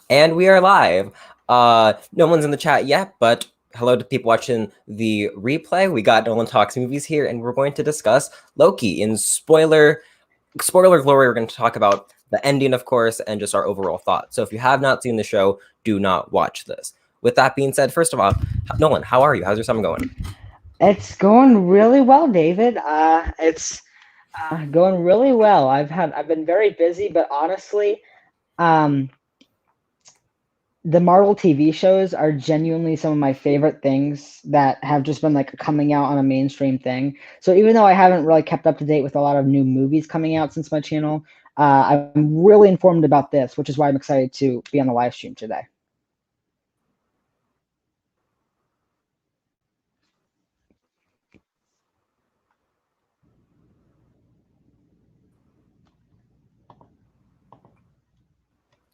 And we are live. No one's in the chat yet, but hello to people watching the replay. We got Nolan Talks Movies here, and we're going to discuss Loki in spoiler glory. We're going to talk about the ending, of course, and just our overall thoughts. So if you have not seen the show, do not watch this. With that being said, first of all, Nolan, how are you? How's your summer going? It's going really well, David. It's going really well. I've been very busy, but honestly, um, the Marvel TV shows are genuinely some of my favorite things that have just been like coming out on a mainstream thing. So even though I haven't really kept up to date with a lot of new movies coming out since my channel, I'm really informed about this, which is why I'm excited to be on the live stream today.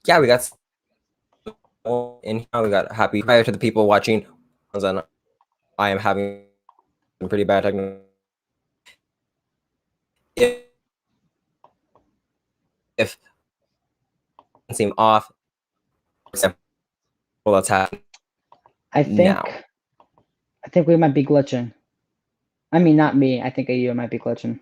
Yeah, we got in here. We got happy prior to the people watching. And I am having pretty bad technical. If seem off, well, that's happening I now. think I think we might be glitching. I mean, not me. I think you might be glitching.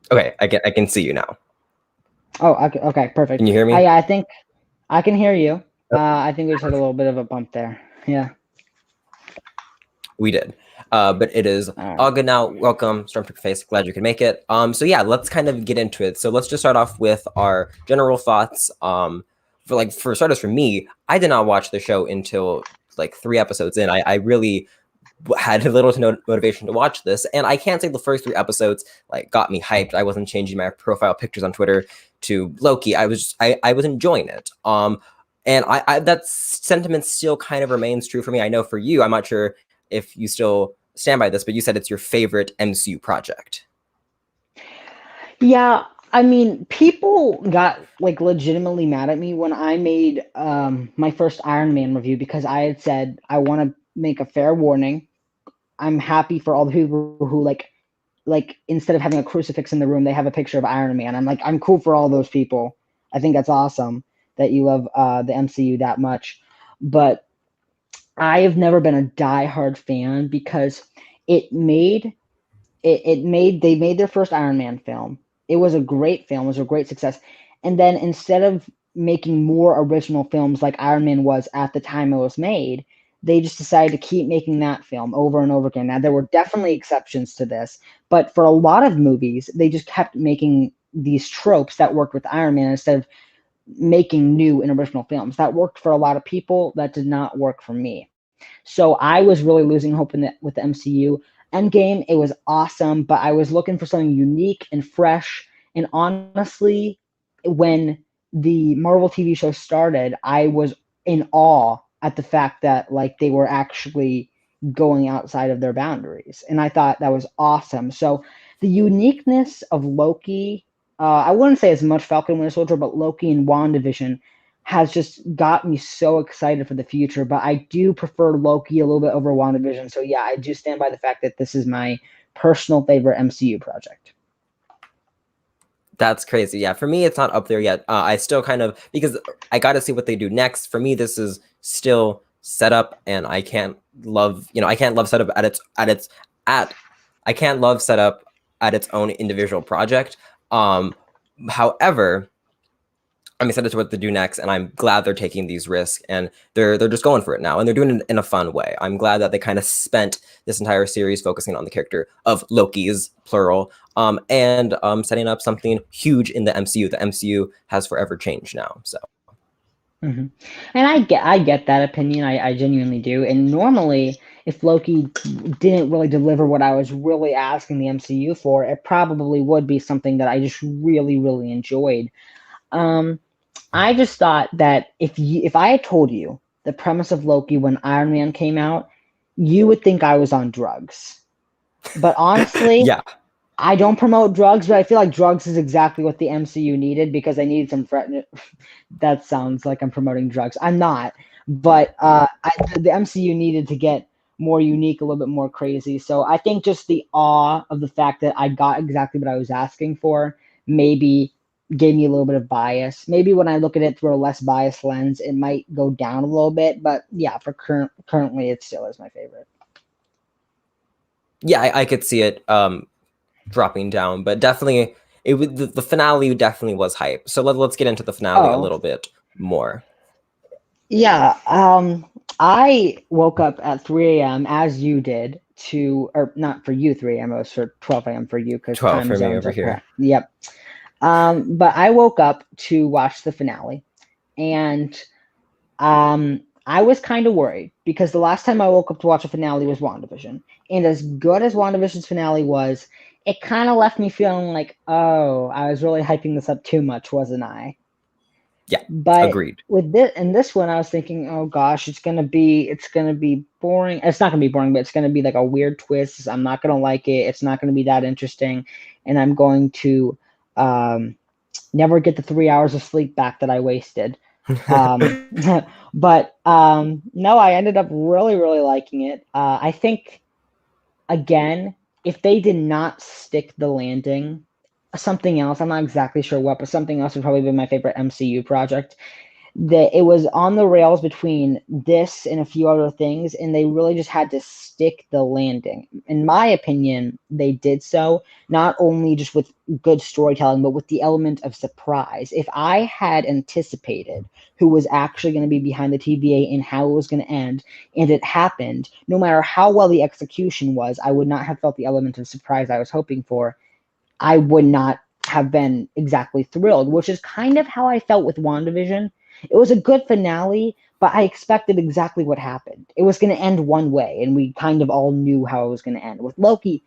Okay, I can see you now. Oh, okay, perfect. Can you hear me? I think I can hear you. I think we just had a little bit of a bump there. Yeah. We did. But it is all good now. Welcome, Stormtrooper Face. Glad you could make it. So yeah, let's kind of get into it. So let's just start off with our general thoughts. For starters, for me, I did not watch the show until like 3 episodes in. I really had little to no motivation to watch this, and I can't say the first 3 episodes like got me hyped. I wasn't changing my profile pictures on Twitter to Loki. I was enjoying it. And I that sentiment still kind of remains true for me. I know for you, I'm not sure if you still stand by this, but you said it's your favorite MCU project. Yeah, I mean, people got like legitimately mad at me when I made my first Iron Man review because I had said I want to make a fair warning. I'm happy for all the people who like instead of having a crucifix in the room, they have a picture of Iron Man. I'm cool for all those people. I think that's awesome that you love the MCU that much. But I have never been a diehard fan because it made they made their first Iron Man film. It was a great film, it was a great success. And then instead of making more original films like Iron Man was at the time it was made, they just decided to keep making that film over and over again. Now there were definitely exceptions to this, but for a lot of movies, they just kept making these tropes that worked with Iron Man instead of making new and original films. That worked for a lot of people, that did not work for me. So I was really losing hope with the MCU. Endgame, it was awesome, but I was looking for something unique and fresh. And honestly, when the Marvel TV show started, I was in awe at the fact that like they were actually going outside of their boundaries. And I thought that was awesome. So the uniqueness of Loki, I wouldn't say as much Falcon Winter Soldier, but Loki and WandaVision has just got me so excited for the future. But I do prefer Loki a little bit over WandaVision. So yeah, I do stand by the fact that this is my personal favorite MCU project. That's crazy. Yeah, for me, it's not up there yet. I still kind of, because I got to see what they do next. For me, this is still setup, and I can't love setup I can't love setup at its own individual project. However, I'm excited to what they do next, and I'm glad they're taking these risks, and they're just going for it now, and they're doing it in a fun way. I'm glad that they kind of spent this entire series focusing on the character of Loki's plural, and setting up something huge in the MCU. The MCU has forever changed now, so. Mm-hmm. And I get that opinion. I genuinely do. And normally, if Loki didn't really deliver what I was really asking the MCU for, it probably would be something that I just really, really enjoyed. I just thought that if I had told you the premise of Loki when Iron Man came out, you would think I was on drugs. But honestly, Yeah. I don't promote drugs, but I feel like drugs is exactly what the MCU needed because they needed some that sounds like I'm promoting drugs. I'm not, but the MCU needed to get more unique, a little bit more crazy. So I think just the awe of the fact that I got exactly what I was asking for maybe gave me a little bit of bias. Maybe when I look at it through a less biased lens, it might go down a little bit. But yeah, for currently, it still is my favorite. Yeah, I could see it dropping down, but definitely the finale definitely was hype. So let's get into the finale a Oh, little bit more. yeah. I woke up at 3 a.m. as you did or not for you 3 a.m. It was for 12 a.m. for you because 12 time for me zones over are here. correct. Yep. But I woke up to watch the finale, and I was kind of worried because the last time I woke up to watch a finale was WandaVision, and as good as WandaVision's finale was, it kind of left me feeling like, oh, I was really hyping this up too much, wasn't I? Yeah, But agreed. with this one, I was thinking, oh gosh, it's gonna be boring. It's not gonna be boring, but it's gonna be like a weird twist. I'm not gonna like it. It's not gonna be that interesting, and I'm going to um, never get the 3 hours of sleep back that I wasted. Um, but no, I ended up really, really liking it. I think again, if they did not stick the landing, something else, I'm not exactly sure what, but something else would probably be my favorite MCU project. That it was on the rails between this and a few other things, and they really just had to stick the landing. In my opinion, they did so not only just with good storytelling, but with the element of surprise. If I had anticipated who was actually going to be behind the TVA and how it was going to end, and it happened, no matter how well the execution was, I would not have felt the element of surprise I was hoping for. I would not have been exactly thrilled, which is kind of how I felt with WandaVision. It was a good finale, but I expected exactly what happened. It was going to end one way, and we kind of all knew how it was going to end. With Loki,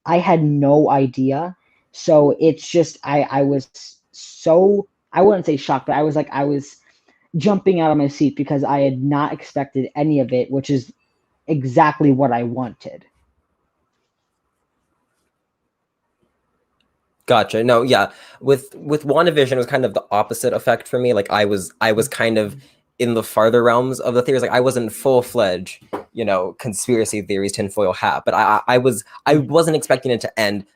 I had no idea. So it's just, I was so, I wouldn't say shocked, but I was jumping out of my seat because I had not expected any of it, which is exactly what I wanted. Gotcha. No, yeah. With WandaVision, it was kind of the opposite effect for me. Like I was kind of in the farther realms of the theories. Like I wasn't full fledged, conspiracy theories, tinfoil hat. But I wasn't expecting it to end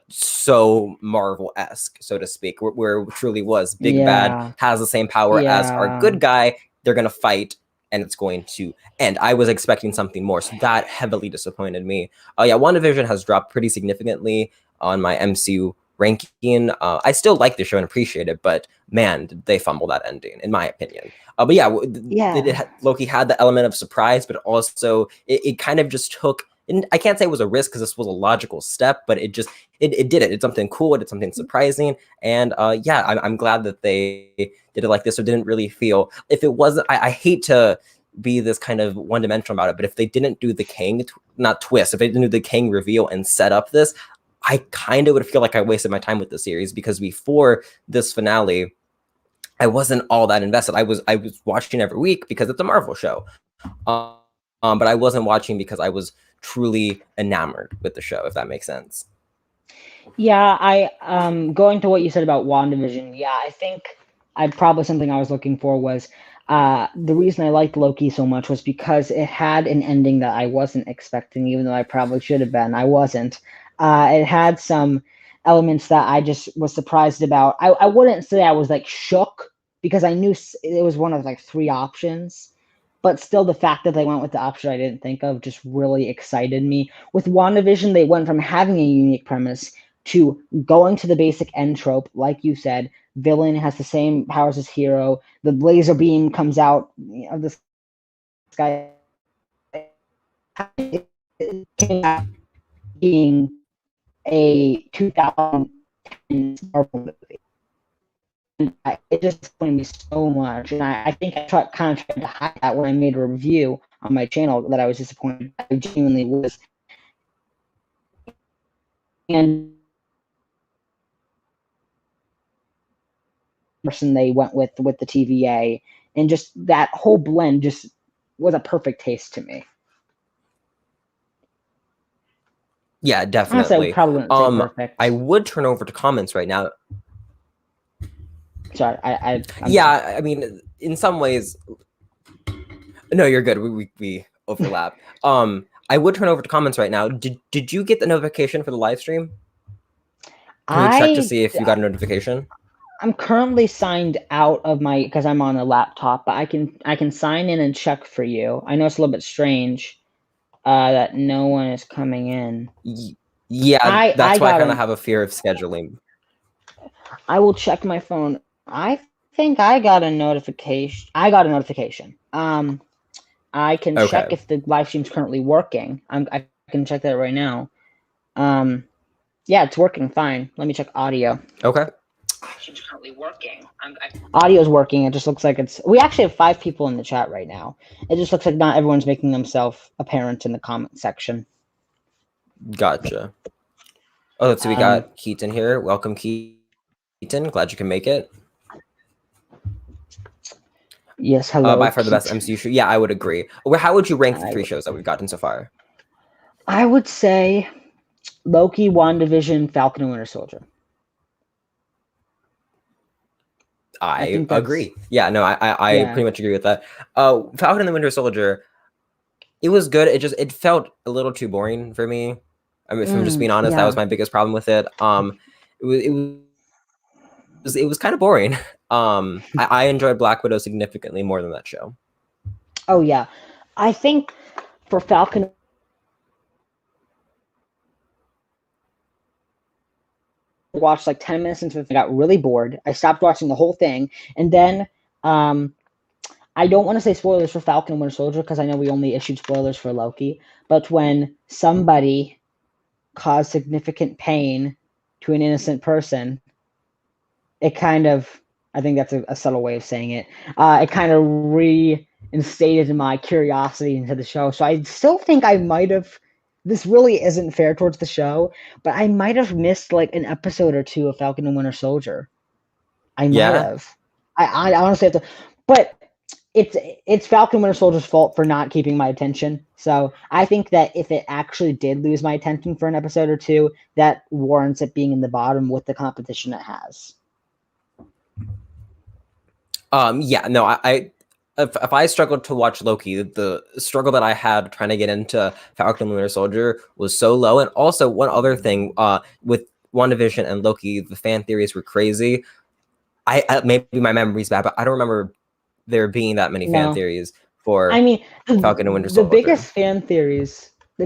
so Marvel-esque, so to speak, where it truly was big bad Yeah. has the same power as our Yeah. good guy. They're gonna fight, and it's going to end. I was expecting something more, so that heavily disappointed me. Yeah, WandaVision has dropped pretty significantly on my MCU ranking. I still like the show and appreciate it, but man, did they fumble that ending, in my opinion. But yeah, Yeah. Loki had the element of surprise, but also it kind of just took. And I can't say it was a risk because this was a logical step, but it did it. It's something cool. It did something surprising, and yeah, I'm glad that they did it like this. So it didn't really feel if it wasn't. I hate to be this kind of one dimensional about it, but if they didn't do the Kang, not twist, if they didn't do the Kang reveal and set up this, I kind of would feel like I wasted my time with the series because before this finale, I wasn't all that invested. I was watching every week because it's a Marvel show, but I wasn't watching because I was truly enamored with the show. If that makes sense. Yeah, I going to what you said about WandaVision, yeah, I think I probably something I was looking for was the reason I liked Loki so much was because it had an ending that I wasn't expecting, even though I probably should have been. I wasn't. It had some elements that I just was surprised about. I wouldn't say I was like shook because I knew it was one of like three options, but still the fact that they went with the option I didn't think of just really excited me. With WandaVision, they went from having a unique premise to going to the basic end trope, like you said, villain has the same powers as hero. The laser beam comes out of the sky, being a 2010 Marvel movie. And it just disappointed me so much. And I think kind of tried to hide that when I made a review on my channel that I was disappointed. I genuinely was. And person they went with the TVA, and just that whole blend just was a perfect taste to me. Yeah, Honestly, I definitely. probably wouldn't say I perfect. would turn over to comments right now. Sorry, I'm done. Yeah, I mean, in some ways, no, you're good. We overlap. I would turn over to comments right now. Did you get the notification for the live stream? Can we check to see if you got a notification? I'm currently signed out of my because I'm on a laptop, but I can sign in and check for you. I know it's a little bit strange that no one is coming in. Yeah, that's why I kind of an, have a fear of scheduling. I will check my phone. I think I got a notification. I got a notification. I can check if the live stream's currently working. I can check that right now. Yeah, it's working fine. Let me check audio. Okay. She's currently working. Audio's working. It just looks like it's. We actually have 5 people in the chat right now. It just looks like not everyone's making themselves apparent in the comment section. Gotcha. Oh, let's see. We got Keaton here. Welcome, Keaton. Glad you can make it. Yes, hello. By far the best MCU show. Yeah, I would agree. How would you rank the 3 shows that we've gotten so far? I would say Loki, WandaVision, Falcon and Winter Soldier. I agree. Yeah, no, I pretty much agree with that. Falcon and the Winter Soldier, it was good. It felt a little too boring for me. I mean, if I'm just being honest, that was my biggest problem with it. It was kind of boring. I enjoyed Black Widow significantly more than that show. Oh yeah, I think for Falcon, watched like 10 minutes into it, I got really bored. I stopped watching the whole thing, and then I don't want to say spoilers for Falcon and Winter Soldier because I know we only issued spoilers for Loki, but when somebody caused significant pain to an innocent person, it kind of, I think that's a subtle way of saying it, it kind of reinstated my curiosity into the show. So I still think I might have, this really isn't fair towards the show, but I might have missed like an episode or 2 of Falcon and Winter Soldier. I might have. I honestly have to, but it's Falcon Winter Soldier's fault for not keeping my attention. So I think that if it actually did lose my attention for an episode or 2, that warrants it being in the bottom with the competition it has. Yeah, no, if I struggled to watch Loki, the struggle that I had trying to get into Falcon and Winter Soldier was so low. And also one other thing, with WandaVision and Loki, the fan theories were crazy. I maybe my memory's bad, but I don't remember there being that many fan theories for Falcon and Winter Soldier. The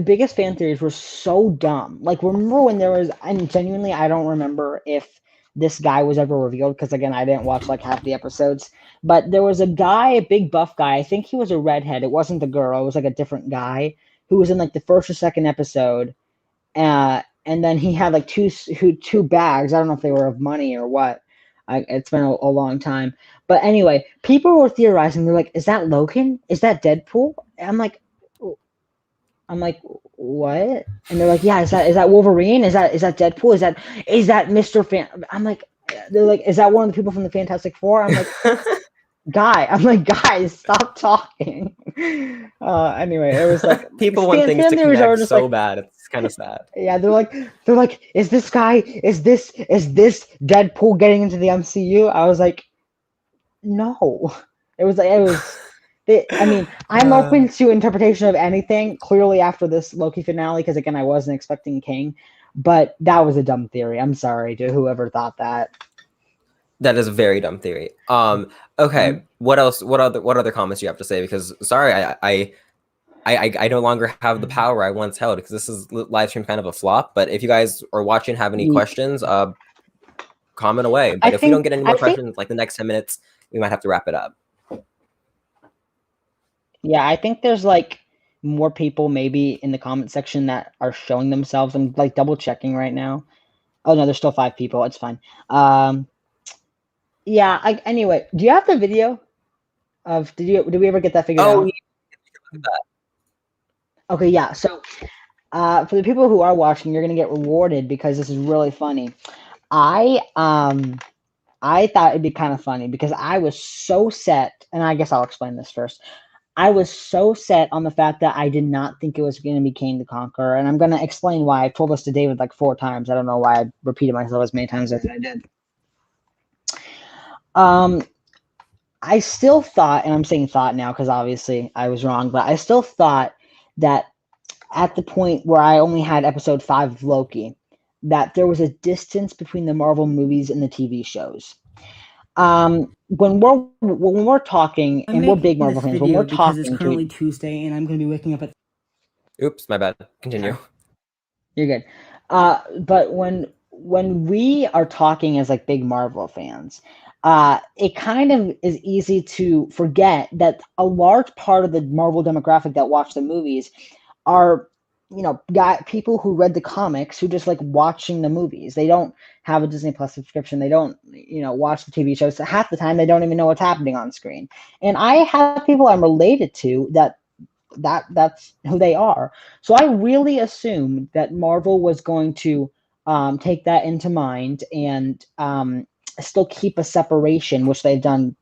biggest fan theories were so dumb. Like, remember when there was, and genuinely, I don't remember if this guy was ever revealed, because again, I didn't watch like half the episodes, but there was a guy, a big buff guy, I think he was a redhead, it wasn't the girl, it was like a different guy, who was in like the first or second episode, and then he had like two bags, I don't know if they were of money or what, it's been a long time, but anyway, people were theorizing, they're like, is that Logan? Is that Deadpool? I'm like, what? And they're like, yeah, is that Wolverine? Is that Deadpool? Is that Mr. Fan? I'm like, they're like, is that one of the people from the Fantastic Four? I'm like, guys, stop talking. Anyway, it was like people want things to connect so like, bad. It's kind of sad. Yeah, they're like, is this Deadpool getting into the MCU? I was like, no. It was. I mean, I'm open to interpretation of anything, clearly after this Loki finale, because again, I wasn't expecting King, but that was a dumb theory. I'm sorry to whoever thought that. That is a very dumb theory. Okay, what else? What other comments do you have to say? Because sorry, I no longer have the power I once held, because this is live stream kind of a flop. But if you guys are watching, have any questions, comment away. But if we don't get any more questions, like the next 10 minutes, we might have to wrap it up. Yeah, I think there's like more people maybe in the comment section that are showing themselves. I'm like double checking right now. Oh no, there's still 5 people. It's fine. Yeah. Anyway, do you have the video of? Did we ever get that figured out? Yeah. Okay, yeah. So, for the people who are watching, you're gonna get rewarded because this is really funny. I thought it'd be kind of funny because I was so set, and I guess I'll explain this first. I was so set on the fact that I did not think it was going to be Kang the Conqueror, and I'm going to explain why. I've told this to David like 4 times. I don't know why I repeated myself as many times as I did. I still thought, and I'm saying thought now because obviously I was wrong, but I still thought that at the point where I only had episode 5 of Loki, that there was a distance between the Marvel movies and the TV shows. When we're talking, and we're big Marvel fans, when we're because it's talking currently Tuesday, and I'm going to be waking up at. Oops, my bad. Continue. You're good. But when we are talking as like big Marvel fans, it kind of is easy to forget that a large part of the Marvel demographic that watch the movies are, people who read the comics who just like watching the movies. They don't have a Disney Plus subscription. They don't, watch the TV shows. So half the time they don't even know what's happening on screen. And I have people I'm related to that's who they are. So I really assumed that Marvel was going to take that into mind and still keep a separation, which they've done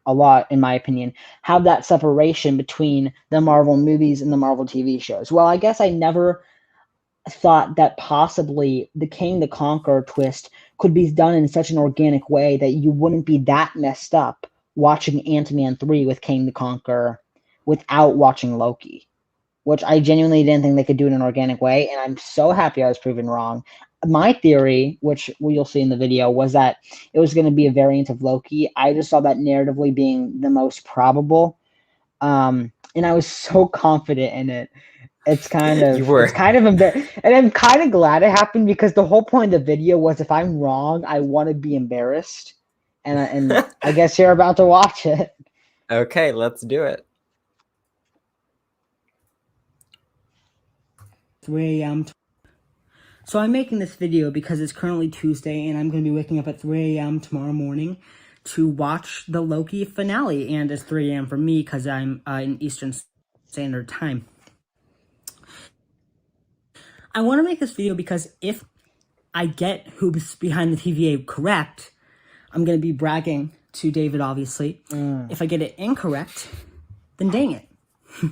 a lot, in my opinion, have that separation between the Marvel movies and the Marvel TV shows. Well, I guess I never thought that possibly the King the Conqueror twist could be done in such an organic way that you wouldn't be that messed up watching Ant-Man 3 with King the Conqueror without watching Loki, which I genuinely didn't think they could do in an organic way, and I'm so happy I was proven wrong. My theory, which you'll see in the video, was that it was going to be a variant of Loki. I just saw that narratively being the most probable, and I was so confident in it. It's kind of embarrassing, and I'm kind of glad it happened because the whole point of the video was if I'm wrong, I want to be embarrassed, and I guess you're about to watch it. Okay, let's do it. 3 a.m. So I'm making this video because it's currently Tuesday, and I'm going to be waking up at 3 a.m. tomorrow morning to watch the Loki finale, and it's 3 a.m. for me because I'm in Eastern Standard Time. I want to make this video because if I get who's behind the TVA correct, I'm going to be bragging to David, obviously. If I get it incorrect, then dang it.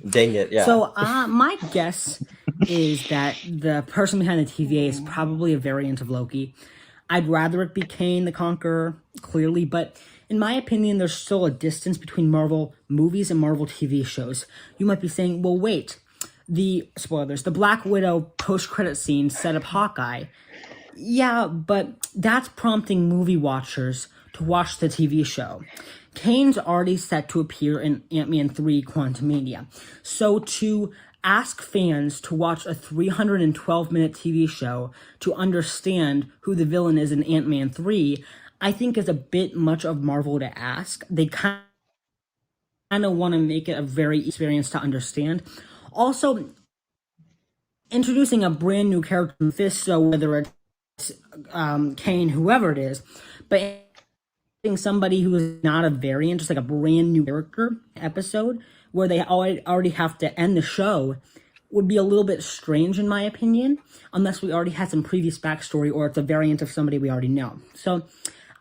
Dang it, yeah. So my guess is that the person behind the TVA is probably a variant of Loki. I'd rather it be Kane the Conqueror, clearly, but in my opinion, there's still a distance between Marvel movies and Marvel TV shows. You might be saying, well, wait, the Black Widow post-credit scene set up Hawkeye. Yeah, but that's prompting movie watchers to watch the TV show. Kane's already set to appear in Ant-Man 3 Quantumania. So to ask fans to watch a 312-minute TV show to understand who the villain is in Ant-Man 3, I think is a bit much of Marvel to ask. They kind of want to make it a very experience to understand. Also, introducing a brand new character in this, so whether it's Kane, whoever it is, but somebody who is not a variant, just like a brand new character episode where they already have to end the show would be a little bit strange in my opinion, unless we already had some previous backstory or it's a variant of somebody we already know. So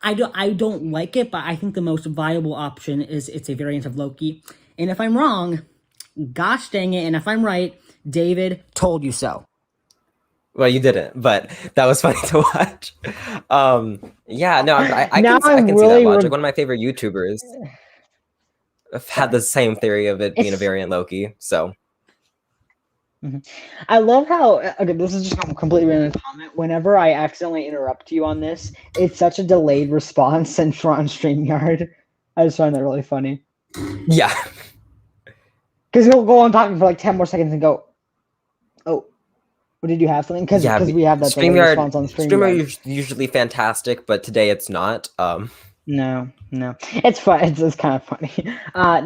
I don't like it, but I think the most viable option is it's a variant of Loki. And if I'm wrong, gosh dang it, and if I'm right, David told you so. Well, you didn't, but that was funny to watch. Yeah, no, I can really see that logic. One of my favorite YouTubers had the same theory of it being a variant Loki. So I love how, okay, this is just a completely random comment. Whenever I accidentally interrupt you on this, it's such a delayed response on StreamYard. I just find that really funny. Yeah. Because he'll go on talking for like 10 more seconds and go, oh, what did you have something? Because we have that response on StreamYard. StreamYard usually fantastic, but today it's not. No. It's fun. It's kind of funny.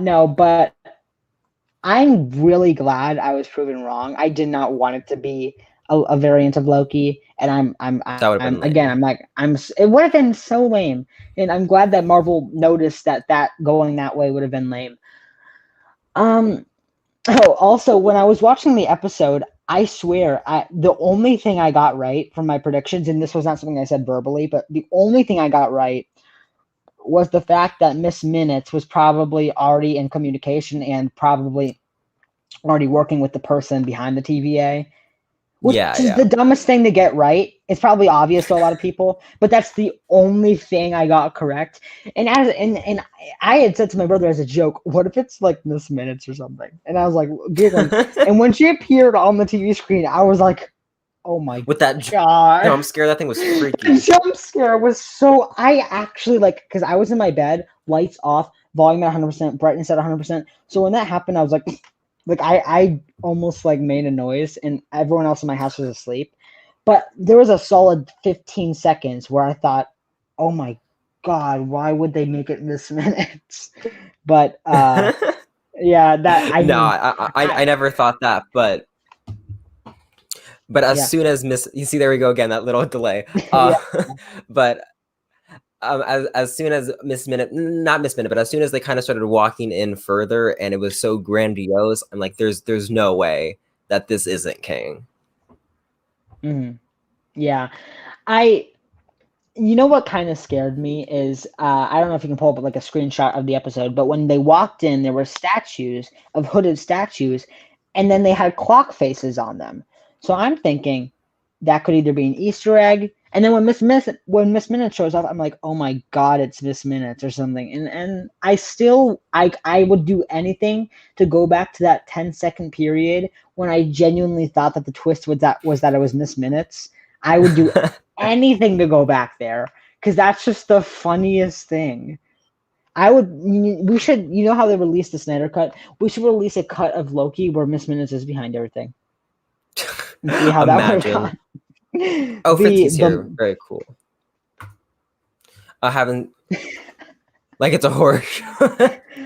No, but I'm really glad I was proven wrong. I did not want it to be a variant of Loki, and it would have been so lame. And I'm glad that Marvel noticed that going that way would have been lame. Also, when I was watching the episode, I swear, the only thing I got right from my predictions, and this was not something I said verbally, but the only thing I got right was the fact that Miss Minutes was probably already in communication and probably already working with the person behind the TVA, which is the dumbest thing to get right. It's probably obvious to a lot of people, but that's the only thing I got correct. And I had said to my brother as a joke, "What if it's like Miss Minutes or something?" And I was like giggling. And when she appeared on the TV screen, I was like, "Oh my With that god!" jump scare, that thing was freaky. The jump scare was so. I actually because I was in my bed, lights off, volume at 100%, brightness at 100%. So when that happened, I was like. I almost like made a noise and everyone else in my house was asleep. But there was a solid 15 seconds where I thought, oh my God, why would they make it Miss Minutes? But yeah, that I never thought that, but as soon as you see, there we go again, that little delay. But as soon as not Miss Minute, but as soon as they kind of started walking in further, and it was so grandiose, I'm like, there's no way that this isn't King. Mm-hmm. Yeah, you know what kind of scared me is I don't know if you can pull up like a screenshot of the episode, but when they walked in, there were statues of hooded statues, and then they had clock faces on them. So I'm thinking that could either be an Easter egg. And then when Miss Minutes shows up, I'm like, oh my God, it's Miss Minutes or something. And I would do anything to go back to that 10-second period when I genuinely thought that the twist was that it was Miss Minutes. I would do anything to go back there because that's just the funniest thing. We should, you know how they released the Snyder Cut? We should release a cut of Loki where Miss Minutes is behind everything. And see how that would have gone. Oh, Fritzy's here. Very cool. I haven't like it's a horror show.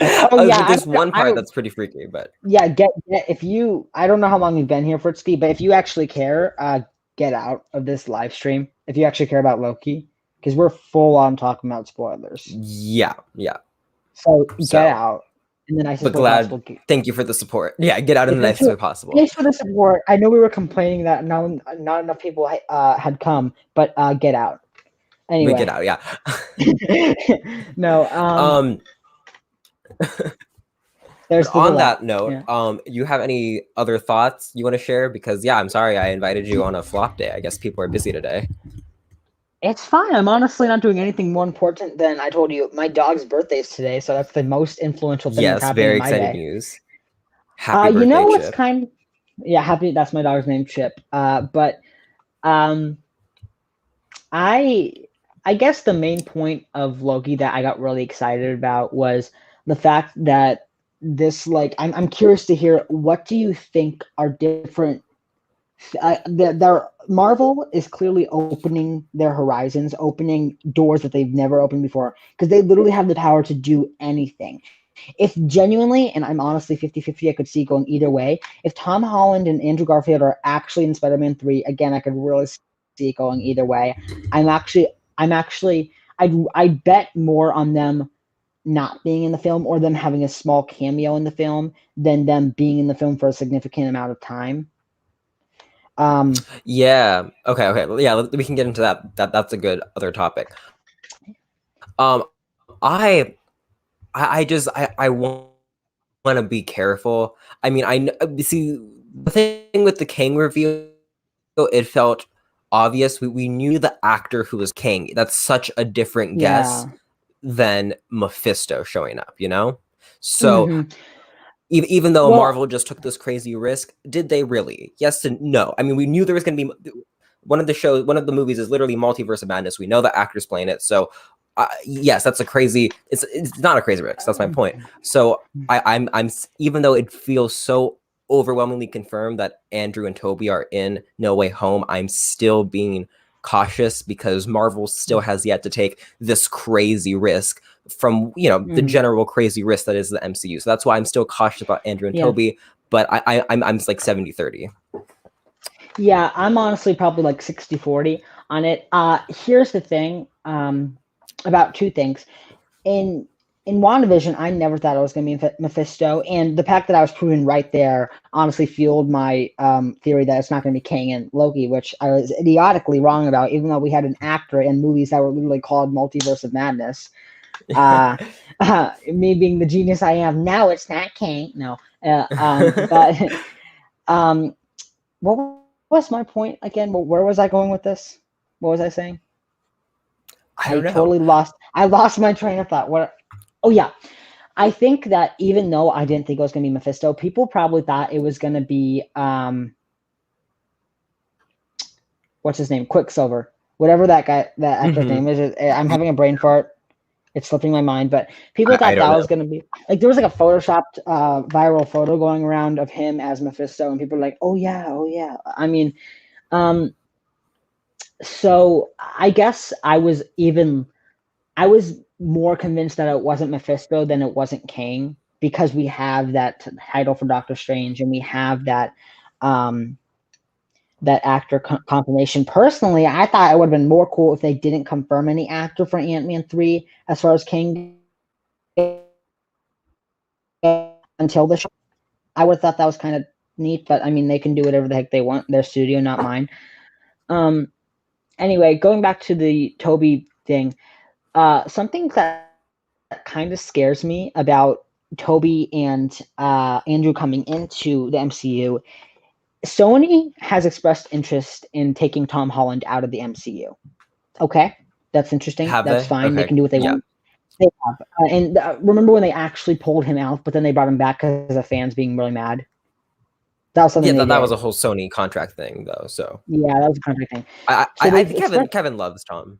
There's one part that's pretty freaky, but yeah, if you I don't know how long you've been here, Fritzy, but if you actually care, get out of this live stream. If you actually care about Loki, because we're full on talking about spoilers. Yeah. So get out. And then I but glad. Thank you for the support. Yeah, get out in the nicest way possible. Thanks for the support. I know we were complaining that not enough people had come, but get out. Anyway, we get out. Yeah. No. There's on that note. You have any other thoughts you want to share? Because I'm sorry I invited you on a flop day. I guess people are busy today. It's fine. I'm honestly not doing anything more important than I told you. My dog's birthday is today, so that's the most influential thing that's happening in my day. Yes, very exciting news. Happy birthday, you know what's Chip. happy. That's my dog's name, Chip. But I guess the main point of Loki that I got really excited about was the fact that this, like, I'm curious to hear, what do you think are different? Marvel is clearly opening their horizons, opening doors that they've never opened before, because they literally have the power to do anything. If genuinely, and I'm honestly 50-50, I could see going either way. If Tom Holland and Andrew Garfield are actually in Spider-Man 3, again, I could really see it going either way. I'd bet more on them not being in the film or them having a small cameo in the film than them being in the film for a significant amount of time. Okay. Yeah, we can get into that. That's a good other topic. I want to be careful. I mean, I see the thing with the King reveal, it felt obvious. We knew the actor who was King. That's such a different guess than Mephisto showing up, you know? So even though Marvel just took this crazy risk, did they really? Yes and no. I mean, we knew there was going to be one of the movies is literally Multiverse of Madness. We know the actors playing it. So yes, that's a crazy, it's not a crazy risk. That's my point. So I'm even though it feels so overwhelmingly confirmed that Andrew and Toby are in No Way Home, I'm still being cautious because Marvel still has yet to take this crazy risk from, the general crazy risk that is the MCU. So that's why I'm still cautious about Andrew and Toby, but I'm like 70-30. Yeah, I'm honestly probably like 60-40 on it. Here's the thing, about two things. In WandaVision, I never thought it was going to be Mephisto, and the fact that I was proven right there honestly fueled my theory that it's not going to be King and Loki, which I was idiotically wrong about, even though we had an actor in movies that were literally called Multiverse of Madness. Me being the genius I am, now it's not King. No. But what what's my point again? Where was I going with this? What was I saying? I don't know. Totally lost. I lost my train of thought. What? Oh yeah, I think that even though I didn't think it was going to be Mephisto, people probably thought it was going to be what's his name, Quicksilver, whatever that actor's name is. I'm having a brain fart. It's slipping my mind, but people thought that was going to be like there was like a photoshopped viral photo going around of him as Mephisto, and people were like, "Oh yeah." I mean, so I guess I was more convinced that it wasn't Mephisto than it wasn't Kang, because we have that title for Doctor Strange and we have that that actor confirmation. Personally, I thought it would have been more cool if they didn't confirm any actor for Ant-Man 3 as far as Kang until the show. I would have thought that was kind of neat, but I mean, they can do whatever the heck they want. Their studio, not mine. Anyway, going back to the Toby thing, something that kind of scares me about Toby and Andrew coming into the MCU, Sony has expressed interest in taking Tom Holland out of the MCU. Okay, that's interesting. That's fine. Okay. They can do what they want. They have. And remember when they actually pulled him out, but then they brought him back because of fans being really mad? That was something. Yeah, that was a whole Sony contract thing, though. So yeah, that was a contract thing. I think Kevin loves Tom.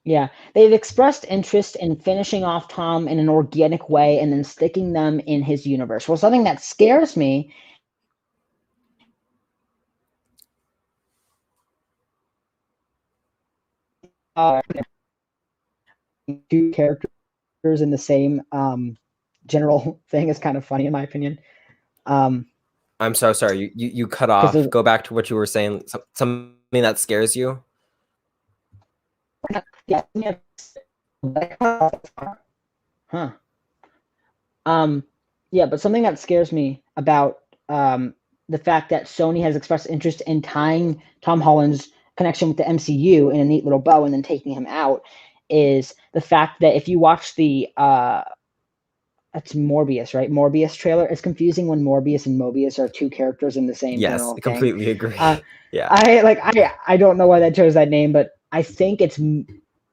Yeah, they've expressed interest in finishing off Tom in an organic way and then sticking them in his universe. Well, something that scares me two characters in the same general thing is kind of funny in my opinion. I'm so sorry. You cut off. Go back to what you were saying. Something that scares you. Yeah. Huh. Yeah, but something that scares me about the fact that Sony has expressed interest in tying Tom Holland's connection with the MCU in a neat little bow and then taking him out is the fact that if you watch the it's Morbius, right? Morbius trailer. It's confusing when Morbius and Mobius are two characters in the same general thing. Yes, completely agree. Yeah. I don't know why they chose that name, but I think it's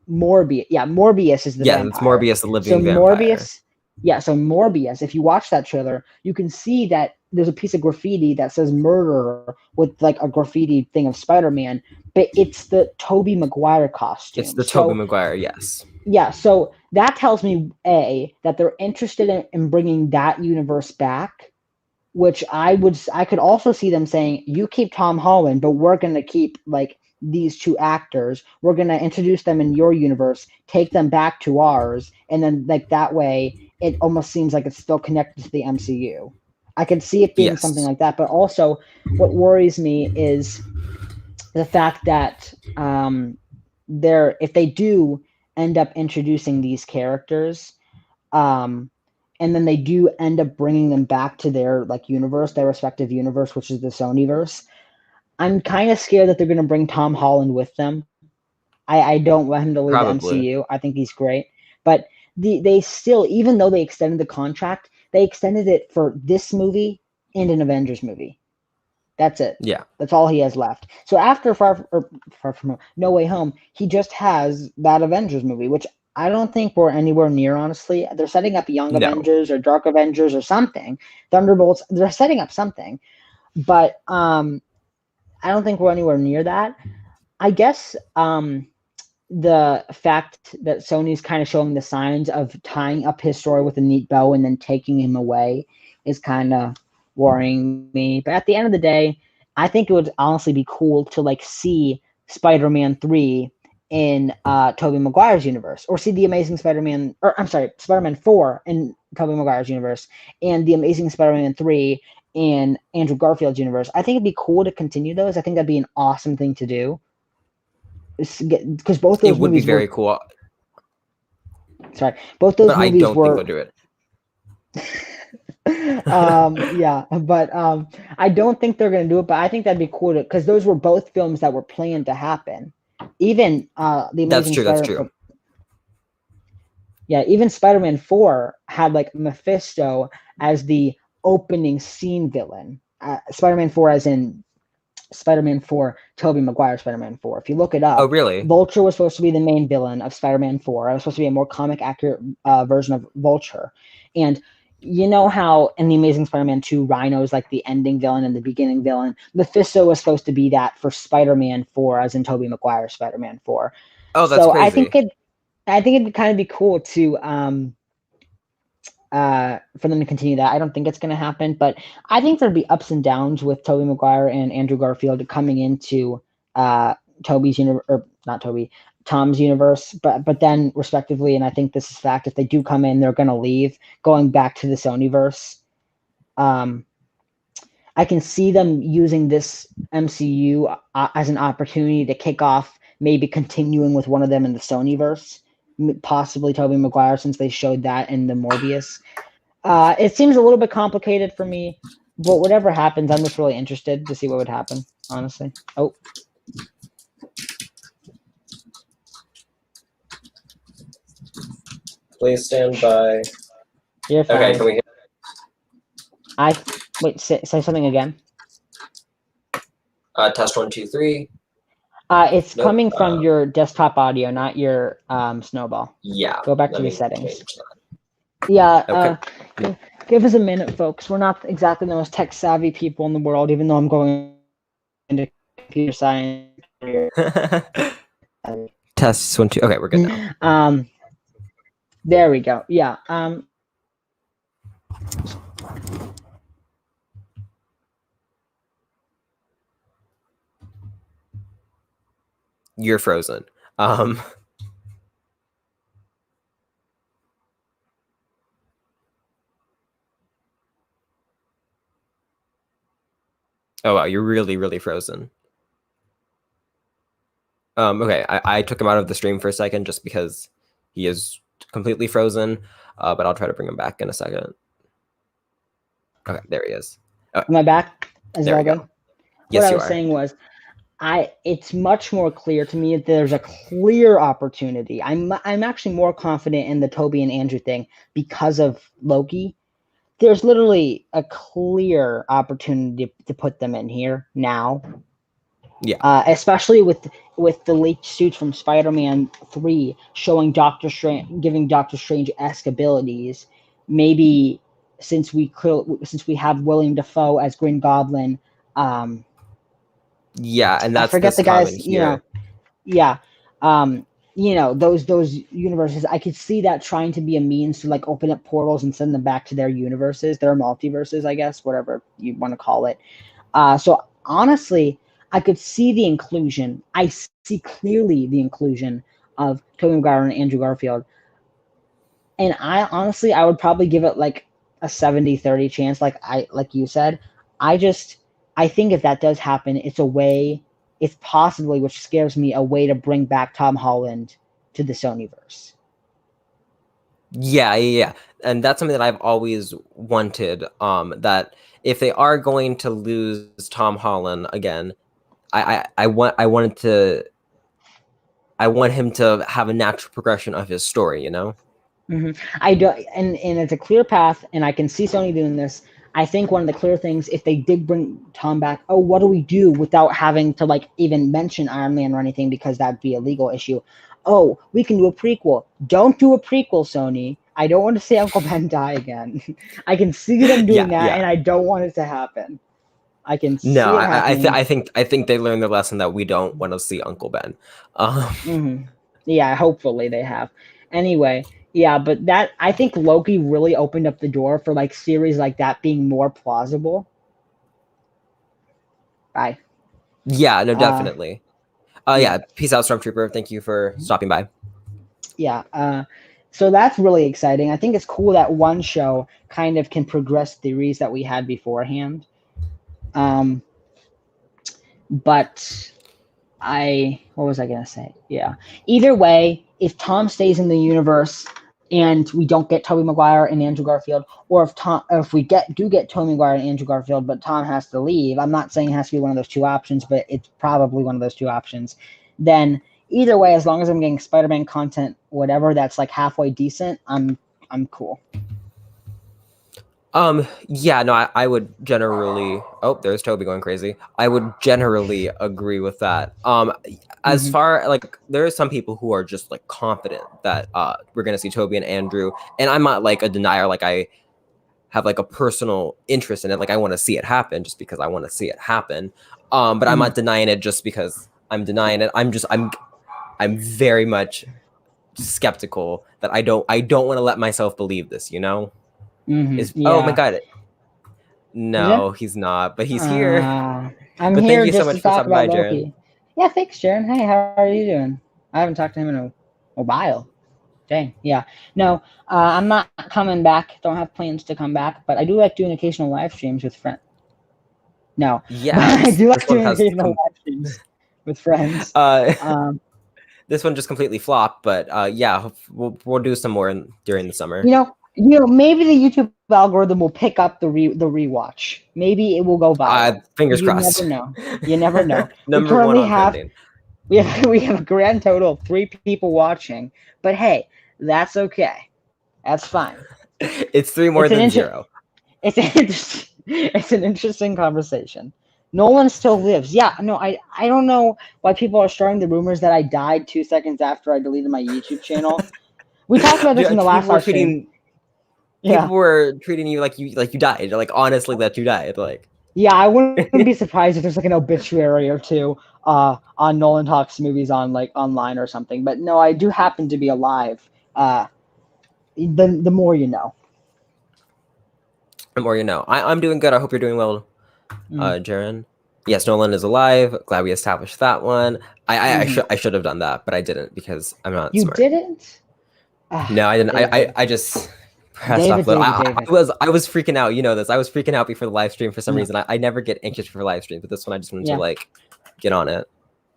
Morbius. Yeah, Morbius is the vampire. It's Morbius, the living vampire. So Morbius, if you watch that trailer, you can see that there's a piece of graffiti that says murderer with like a graffiti thing of Spider-Man, but it's the Tobey Maguire costume. It's the Tobey Maguire, yes. Yeah, so that tells me, A, that they're interested in bringing that universe back, which I could also see them saying, you keep Tom Holland, but we're going to keep like these two actors. We're going to introduce them in your universe, take them back to ours, and then like that way it almost seems like it's still connected to the MCU. I could see it being something like that, but also what worries me is the fact that if they do end up introducing these characters, and then they do end up bringing them back to their like universe, their respective universe, which is the Sonyverse. I'm kind of scared that they're going to bring Tom Holland with them. I don't want him to leave the MCU. I think he's great, but they still, even though they extended the contract, they extended it for this movie and an Avengers movie. That's it. Yeah. That's all he has left. So after Far From Home, No Way Home, he just has that Avengers movie, which I don't think we're anywhere near, honestly. They're setting up Young Avengers or Dark Avengers or something. Thunderbolts, they're setting up something. But I don't think we're anywhere near that. I guess the fact that Sony's kind of showing the signs of tying up his story with a neat bow and then taking him away is kind of worrying me. But at the end of the day, I think it would honestly be cool to like see Spider-Man 3 in Tobey Maguire's universe, or see the Amazing Spider-Man, or I'm sorry, Spider-Man 4 in Tobey Maguire's universe, and the Amazing Spider-Man 3 in Andrew Garfield's universe. I think it'd be cool to continue those. I think that'd be an awesome thing to do. Because both those movies would be very cool. Sorry, both those movies I don't think they'll do it. Yeah, but I don't think they're going to do it, but I think that'd be cool because those were both films that were planned to happen. Even the Amazing That's true. Yeah, even Spider-Man 4 had like Mephisto as the opening scene villain. Spider-Man 4 as in Spider-Man 4, Tobey Maguire Spider-Man 4. If you look it Oh, up, really? Vulture was supposed to be the main villain of Spider-Man 4. It was supposed to be a more comic accurate version of Vulture. And you know how in the Amazing Spider-Man 2, Rhino is like the ending villain and the beginning villain? Mephisto was supposed to be that for Spider-Man 4, as in Tobey Maguire Spider-Man 4. Oh, that's So crazy. I think it'd kind of be cool to for them to continue that. I don't think it's going to happen, but I think there'd be ups and downs with Tobey Maguire and Andrew Garfield coming into Toby's universe, or not Toby, Tom's universe, but then respectively. And I think this is fact. If they do come in, they're going to leave, going back to the Sonyverse. I can see them using this MCU as an opportunity to kick off, maybe continuing with one of them in the Sonyverse, possibly Tobey Maguire, since they showed that in the Morbius. It seems a little bit complicated for me, but whatever happens, I'm just really interested to see what would happen, honestly. Oh. Please stand by. You're fine. Okay, can we hear? Wait, say something again. Test 1, 2, 3. It's Nope, coming from your desktop audio, not your Snowball. Yeah. Go back to let the me settings. change that. Yeah. Okay. Give us a minute, folks. We're not exactly the most tech savvy people in the world, even though I'm going into computer science. Test 1, 2. Okay, we're good now. There we go. Yeah. You're frozen. Oh wow, you're really, really frozen. Okay, I took him out of the stream for a second just because he is completely frozen, but I'll try to bring him back in a second. Okay, there he is. Am I back? Is There it all we go. good? Yes, What I you was are. saying was, it's much more clear to me that there's a clear opportunity. I'm actually more confident in the Toby and Andrew thing because of Loki. There's literally a clear opportunity to put them in here now. Yeah. Especially with the leaked suits from Spider-Man 3 showing giving Doctor Strange-esque abilities. Maybe since we have William Dafoe as Green Goblin, Yeah, and I that's forget this the guys. comment here. Those universes. I could see that trying to be a means to like open up portals and send them back to their universes, their multiverses, I guess, whatever you want to call it. So honestly, I could see the inclusion. I see clearly the inclusion of Tobey Maguire and Andrew Garfield. And I would probably give it like a 70-30 chance, like you said. I think if that does happen, it's possibly, which scares me, a way to bring back Tom Holland to the Sonyverse. Yeah. And that's something that I've always wanted. That if they are going to lose Tom Holland again, I want him to have a natural progression of his story, you know? Mm-hmm. I do, and it's a clear path, and I can see Sony doing this. I think one of the clear things, if they did bring Tom back, what do we do without having to like even mention Iron Man or anything, because that'd be a legal issue. Oh, we can do a prequel. Don't do a prequel, Sony. I don't want to see Uncle Ben die again. I can see them doing that, and I don't want it to happen. I can see No, it happening. I think they learned their lesson that we don't want to see Uncle Ben. Yeah, hopefully they have. Anyway, yeah, but that, I think Loki really opened up the door for like series like that being more plausible. Bye. Yeah, no, definitely. Yeah, peace out, Stormtrooper. Thank you for stopping by. Yeah. So that's really exciting. I think it's cool that one show kind of can progress theories that we had beforehand. But what was I gonna say? Yeah. Either way, if Tom stays in the universe and we don't get Tobey Maguire and Andrew Garfield, or if we do get Tobey Maguire and Andrew Garfield, but Tom has to leave, I'm not saying it has to be one of those two options, but it's probably one of those two options. Then either way, as long as I'm getting Spider-Man content, whatever that's like halfway decent, I'm cool. Yeah, no, I would generally. Oh, there's Toby going crazy. I would generally agree with that. As Mhm. far like there are some people who are just like confident that we're gonna see Toby and Andrew, and I'm not like a denier. Like I have like a personal interest in it. Like I want to see it happen just because I want to see it happen. But I'm Mhm. not denying it just because I'm denying it. I'm very much skeptical that I don't want to let myself believe this. You know, is oh my Yeah. god. Is it? No, he's not, but he's here. I'm But thank here you so just to much for talk stopping by, about Jaron. Loki. Yeah, thanks, Sharon. Hey, how are you doing? I haven't talked to him in a while. Dang, yeah. No, I'm not coming back. Don't have plans to come back, but I do like doing occasional live streams with friends. No, but Yeah, I this do this like one doing has occasional live streams with friends. uh Um, this one just completely flopped, but yeah, we'll do some more during the summer. maybe the YouTube algorithm will pick up the rewatch. Maybe it will go viral. Fingers You crossed. never know. You never know. We Number one currently on have trending. we have a grand total of 3 people watching, but hey, that's okay. That's fine. It's 3 more It's an than inter- 0. it's an interesting conversation. Nolan still lives. Yeah, no, I don't know why people are starting the rumors that I died 2 seconds after I deleted my YouTube channel. We talked about this in the last live stream. People Yeah, were treating you like you died, like honestly that you died, like yeah, I wouldn't be surprised if there's like an obituary or two on Nolan Talks Movies on like online or something. But no, I do happen to be alive. The more you know. the more you know. I'm doing good. I hope you're doing well, Mm. Jaron. Yes, Nolan is alive. Glad we established that one. Mhm. I should have done that, but I didn't because I'm not You smart. didn't? Ah, No, I didn't. David. I just pressed David, upload. David, David. I was freaking out. You know this. I was freaking out before the live stream for some Yeah. reason. I never get anxious for live streams, but this one I just wanted to Yeah. like get on it.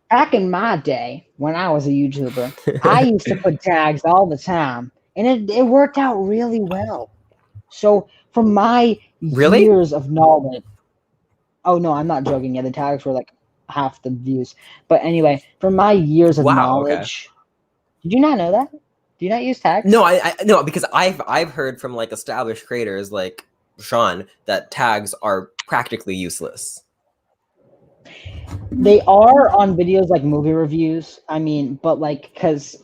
Back in my day, when I was a YouTuber, I used to put tags all the time, and it worked out really well. So, from my Really? years of knowledge, oh no, I'm not joking. Yeah, the tags were like half the views. But anyway, from my years of Wow. Okay. knowledge, did you not know that? Do you not use tags? No, I no because I've heard from like established creators like Sean that tags are practically useless. They are on videos like movie reviews. I mean, but like, because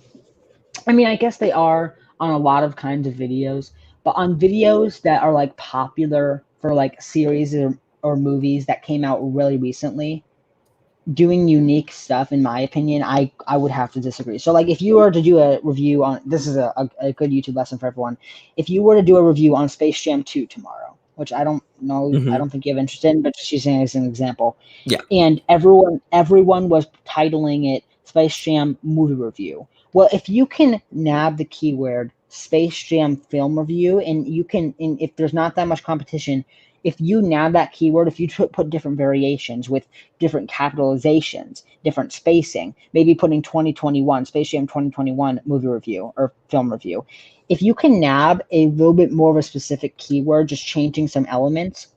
I guess they are on a lot of kinds of videos, but on videos that are like popular for like series or movies that came out really recently, doing unique stuff, in my opinion, I would have to disagree. So like if you were to do a review on, this is a good YouTube lesson for everyone. If you were to do a review on Space Jam 2 tomorrow, which I don't know, I Mm-hmm. don't think you have interest in, but just using it as an example. Yeah. And everyone was titling it Space Jam movie review. Well, if you can nab the keyword Space Jam film review, and you can, and if there's not that much competition, if you nab that keyword, if you put different variations with different capitalizations, different spacing, maybe putting 2021, Space Jam 2021 movie review or film review, if you can nab a little bit more of a specific keyword, just changing some elements,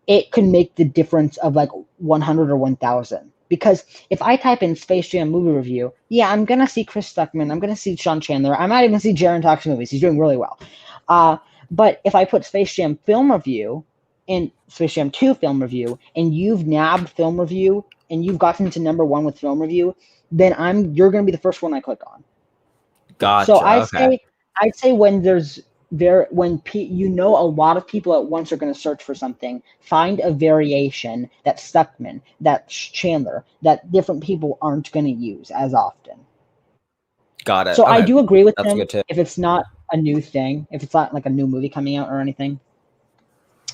it could make the difference of like 100 or 1,000. Because if I type in Space Jam movie review, yeah, I'm going to see Chris Stuckman. I'm going to see Sean Chandler. I might even see Jaron Talks Movies. He's doing really well. But if I put Space Jam film review and Space Jam 2 film review, and you've nabbed film review and you've gotten to #1 with film review, then you're going to be the first one I click on. So Gotcha. Okay. I'd say when a lot of people at once are going to search for something, find a variation that Stuckman, that Chandler, that different people aren't going to use as often. Got it. So I Okay. do agree with That's him good too. if it's not a new thing, if it's not like a new movie coming out or anything.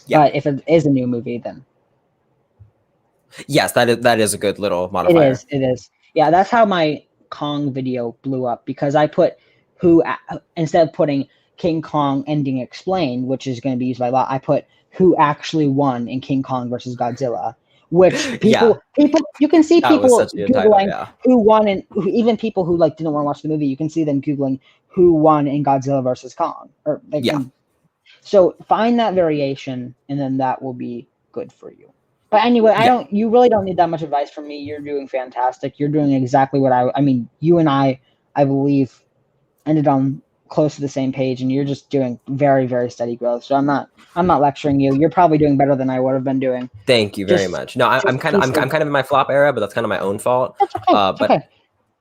Yeah. But if it is a new movie, then Yes, that is a good little it modifier. is. It is. Yeah, that's how my Kong video blew up, because I put who, instead of putting King Kong ending explained, which is going to be used by a lot, I put who actually won in King Kong versus Godzilla, which Yeah, people you can see that was people such a good title. googling Yeah. who won, and even people who like didn't want to watch the movie, you can see them googling who won in Godzilla versus Kong, or like, Yeah. so find that variation, and then that will be good for you. But anyway, Yeah. you really don't need that much advice from me. You're doing fantastic. You're doing exactly what I mean, you and I believe, ended on close to the same page, and you're just doing very, very steady growth. So I'm not lecturing you. You're probably doing better than I would have been doing. Thank you very much. No, I'm kind of in my flop era, but that's kind of my own fault. That's okay. But okay.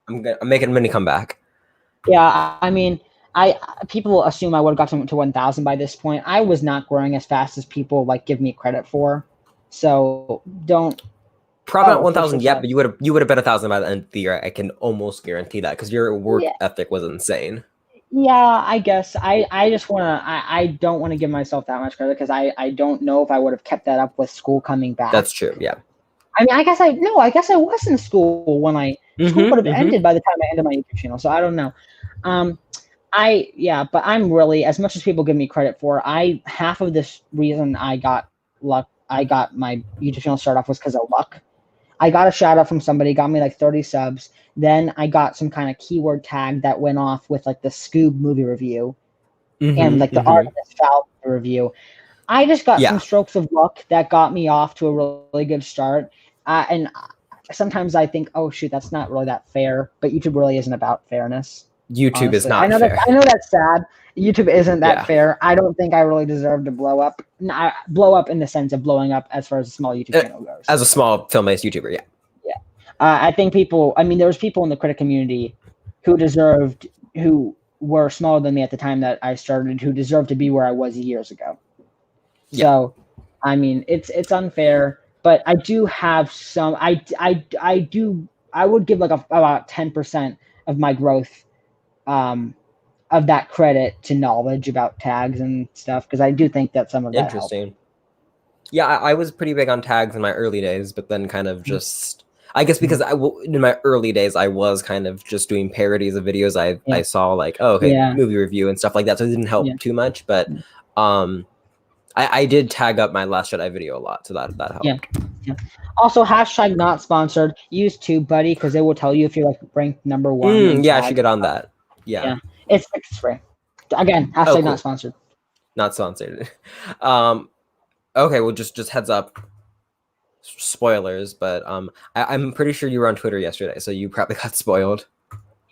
I'm making a mini comeback. Yeah, I mean, people assume I would have got to 1,000 by this point. I was not growing as fast as people like give me credit for. So don't. Probably not 1,000 yet, but you would have been 1,000 by the end of the year. I can almost guarantee that because your work ethic was insane. Yeah, I guess I just wanna I don't want to give myself that much credit because I don't know if I would have kept that up with school coming back. That's true. Yeah. I mean, I guess I was in school when school would have ended by the time I ended my YouTube channel. So I don't know. But I'm really, as much as people give me credit for, half of this reason I got my YouTube channel started off was because of luck. I got a shout out from somebody, got me like 30 subs. Then I got some kind of keyword tag that went off with like the Scoob movie review and like the Artemis Fowl review. I just got some strokes of luck that got me off to a really good start. And sometimes I think, oh shoot, that's not really that fair. But YouTube really isn't about fairness. YouTube is not fair. I know that's sad. YouTube isn't that fair. I don't think I really deserve to blow up. Blow up in the sense of blowing up as far as a small YouTube channel goes. As a small film-based YouTuber, yeah. Yeah. I think there was people in the critic community who were smaller than me at the time that I started, who deserved to be where I was years ago. Yeah. So, I mean, it's unfair, but I do have some, I would give like about 10% of my growth, of that credit to knowledge about tags and stuff, because I do think that some of that interesting helped. Yeah, I was pretty big on tags in my early days, but then kind of just I guess because in my early days I was kind of just doing parodies of videos I saw, like movie review and stuff like that, so it didn't help too much, but I did tag up my Last Jedi video a lot, so that helped. Yeah. Also, hashtag not sponsored. Use TubeBuddy because it will tell you if you're like ranked number 1. Yeah, I should get on that. Yeah. It's free. Again, hashtag cool. not sponsored. Not sponsored. Okay, well, just heads up. Spoilers, but I'm pretty sure you were on Twitter yesterday, so you probably got spoiled.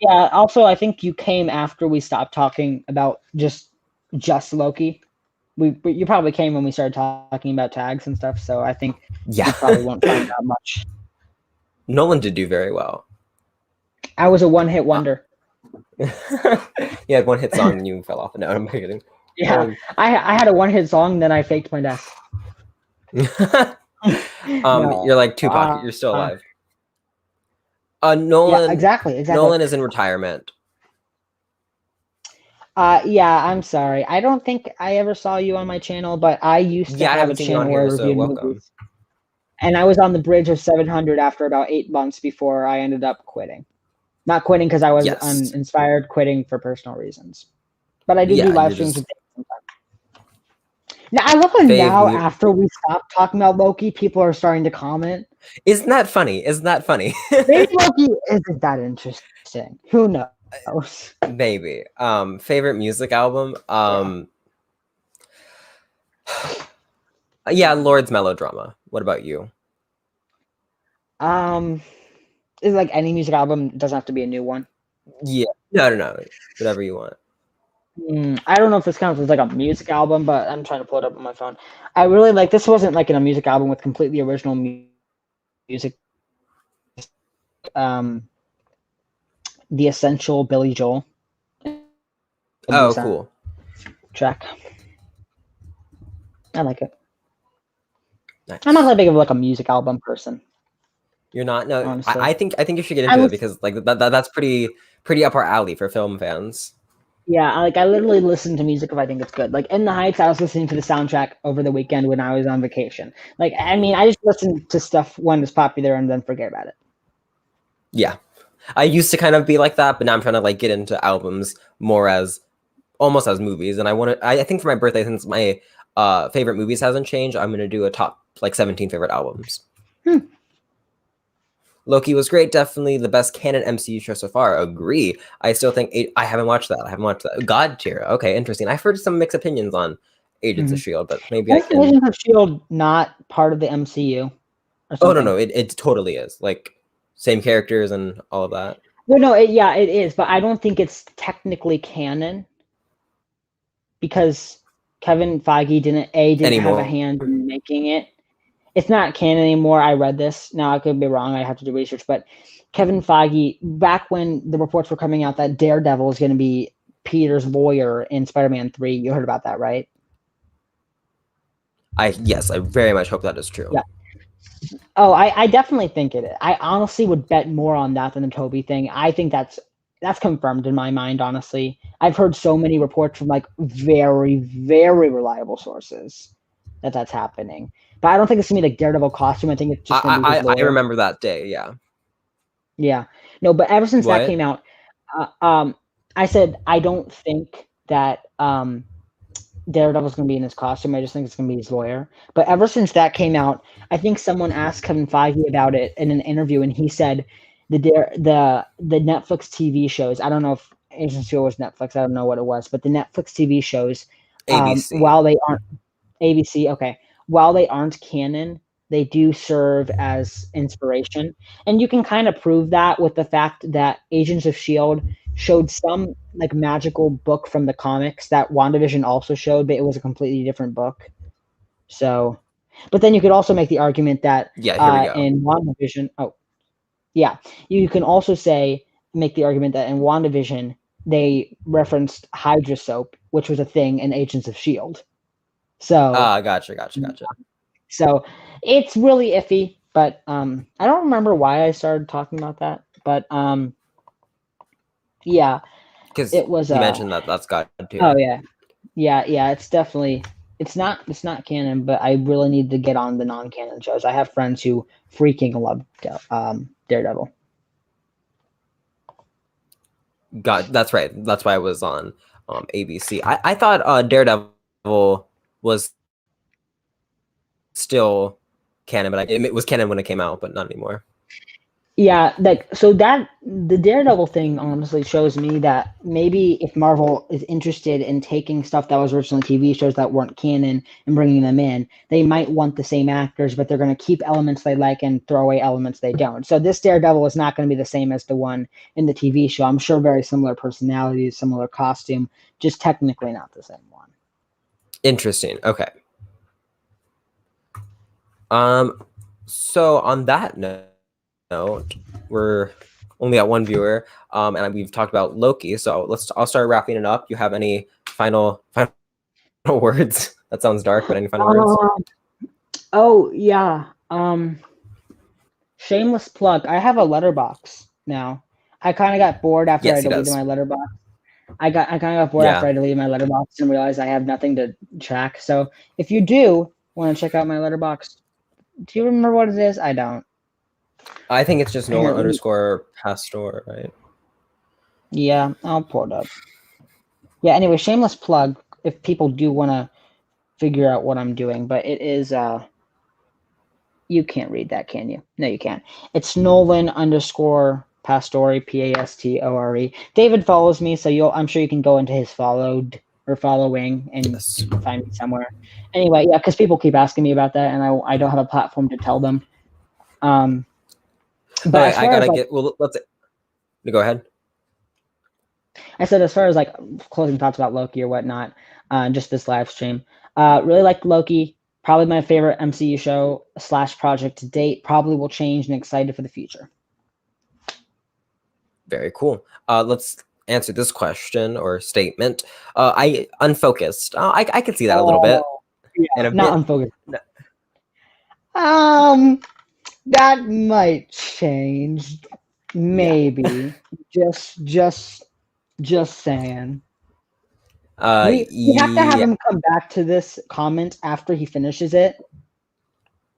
Yeah. Also, I think you came after we stopped talking about just Loki. You probably came when we started talking about tags and stuff, so I think you probably won't find out much. Nolan did do very well. I was a one-hit wonder. You had one hit song and you fell off. No, I'm kidding. Yeah, I had a one-hit song, then I faked my death. You're like Tupac. You're still alive. Nolan. Yeah, exactly. Nolan is in retirement. Yeah, I'm sorry. I don't think I ever saw you on my channel, but I used to have a channel where I reviewed movies. And I was on the bridge of 700 after about 8 months before I ended up quitting. Not quitting because I was uninspired, quitting for personal reasons. But I do live streams with sometimes. Now, I love how after we stopped talking about Loki, people are starting to comment. Isn't that funny? Maybe Loki isn't that interesting. Who knows? Maybe. Favorite music album? Lord's Melodrama. What about you? Is like any music album, doesn't have to be a new one. Yeah. No. Whatever you want. I don't know if this counts as like a music album, but I'm trying to pull it up on my phone. I really like this. Wasn't like in a music album with completely original music. The Essential Billy Joel. Oh, cool. Track. I like it. Nice. I'm not that big of like a music album person. You're not? No, I think you should get into it because like that's pretty up our alley for film fans. Yeah, I literally listen to music if I think it's good. Like In the Heights, I was listening to the soundtrack over the weekend when I was on vacation. Like, I mean, I just listen to stuff when it's popular and then forget about it. Yeah, I used to kind of be like that, but now I'm trying to like get into albums more as almost as movies. And I think for my birthday, since my favorite movies hasn't changed, I'm gonna do a top like 17 favorite albums. Loki was great, definitely the best canon MCU show so far. Agree. I still think I haven't watched that. God tier. Okay, interesting. I've heard some mixed opinions on Agents of S.H.I.E.L.D., but maybe I can... Agents of S.H.I.E.L.D. not part of the MCU? Oh, no, it totally is. Like, same characters and all of that. Well, no, it is, but I don't think it's technically canon. because Kevin Feige didn't have a hand in making it. It's not canon anymore. I read this. Now I could be wrong. I have to do research. But Kevin Feige, back when the reports were coming out that Daredevil is going to be Peter's lawyer in Spider-Man 3, you heard about that, right? Yes, I very much hope that is true. Yeah. Oh, I definitely think it is. I honestly would bet more on that than the Toby thing. I think that's confirmed in my mind, honestly. I've heard so many reports from like very, very reliable sources that that's happening. But I don't think it's gonna be like Daredevil costume. I think it's just gonna be his lawyer. I remember that day, yeah. Yeah. No, but ever since What? that came out, I said I don't think that Daredevil's going to be in his costume. I just think it's going to be his lawyer. But ever since that came out, I think someone asked Kevin Feige about it in an interview, and he said the Netflix TV shows. I don't know if Agents of S.H.I.E.L.D. was Netflix. I don't know what it was, but the Netflix TV shows, ABC. while they aren't ABC, okay, while they aren't canon, they do serve as inspiration, and you can kind of prove that with the fact that Agents of S.H.I.E.L.D. showed some like magical book from the comics that WandaVision also showed, but it was a completely different book. So, but then you could also make the argument that Yeah, here we go. in WandaVision, you can also make the argument that in WandaVision they referenced Hydra soap, which was a thing in Agents of S.H.I.E.L.D. So, gotcha. So it's really iffy, but I don't remember why I started talking about that, but yeah, Because it was. You mentioned that's God too. Oh yeah. It's definitely it's not canon, but I really need to get on the non-canon shows. I have friends who freaking love Daredevil. God, that's right. That's why I was on ABC. I thought Daredevil was still canon, but it was canon when it came out, but not anymore. Yeah, like so that the Daredevil thing honestly shows me that maybe if Marvel is interested in taking stuff that was originally TV shows that weren't canon and bringing them in, they might want the same actors, but they're going to keep elements they like and throw away elements they don't. So this Daredevil is not going to be the same as the one in the TV show. I'm sure very similar personalities, similar costume, just technically not the same one. Interesting. Okay. So on that note, we're only at one viewer, and we've talked about Loki. So I'll start wrapping it up. You have any final words? That sounds dark, but any final words? Oh yeah. Shameless plug. I have a letterbox now. I kind of got bored after I deleted my letterbox. I kind of got bored after I deleted my letterbox and realized I have nothing to track. So if you do want to check out my letterbox, do you remember what it is? I don't. I think it's just Nolan_Pastor, right? Yeah, I'll pull it up. Yeah, anyway, shameless plug if people do want to figure out what I'm doing, but it is you can't read that, can you? No, you can't. It's Nolan_Pastore, Pastore. David follows me, so I'm sure you can go into his followed or following and find me somewhere. Anyway, yeah, because people keep asking me about that, and I don't have a platform to tell them. But I gotta get. Well, let's go ahead. I said as far as like closing thoughts about Loki or whatnot, just this live stream. Really liked Loki. Probably my favorite MCU show / project to date. Probably will change and excited for the future. Very cool. Let's answer this question or statement. I unfocused. I could see that a little bit. Yeah, not unfocused. That might change. Maybe. Yeah. Just saying. We have to have him come back to this comment after he finishes it,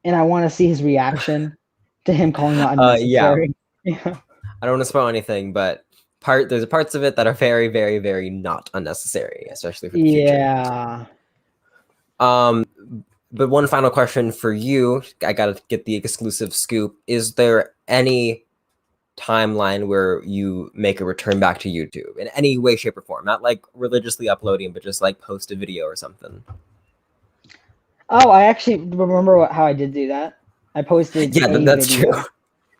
and I want to see his reaction to him calling out unnecessary. Yeah. I don't want to spoil anything, but there's parts of it that are very, very, very not unnecessary, especially for the future. Yeah. But one final question for you. I gotta get the exclusive scoop. Is there any timeline where you make a return back to YouTube in any way, shape, or form? Not like religiously uploading, but just like post a video or something. Oh, I actually remember how I did do that. I posted. Yeah, that's true.